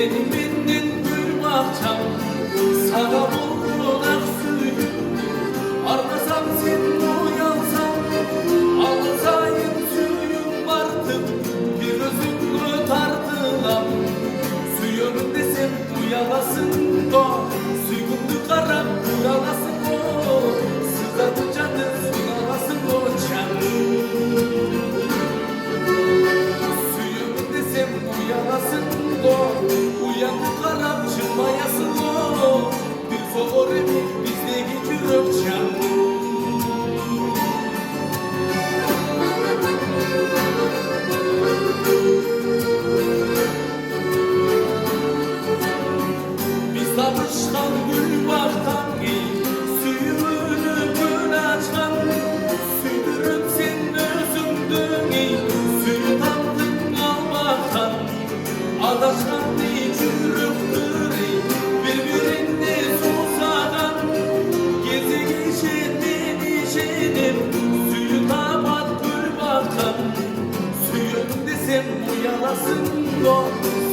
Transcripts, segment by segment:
Benim benden gül bahçam, sana buldun aksuyum. Armasam sen uyansan, ağlasayım suyum artık. Bir özümü tartılam, suyum desem uyanasın da. Suyumdu karam buralasın o, sızladı canı sunalasın o canım. Suyum desem uyanasın o, uyandı karam çıkmayasın o. Bir zor evi bizde geçiyor canım. Biz alışkan gül baktan suyunu gül açkan. Süydürüm senin özündün suyu tattın almaktan. Adaşkan çürüktür birbirinde susadan. Gezi geçedin işedim suyu tabat gül baktan. Suyum desem uyanasın o,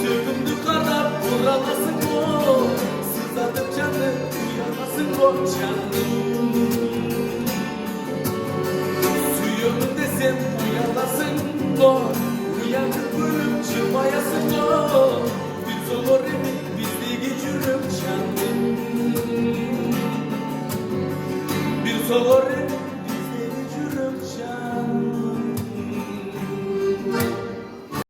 sürgündü kadar buralasın o. Sızladık canım uyanasın o canım. Suyum desem uyanasın o, uyanık gülüm çıkmayasın o. Bir zor evi bizde geçirim canım. Bir zor evi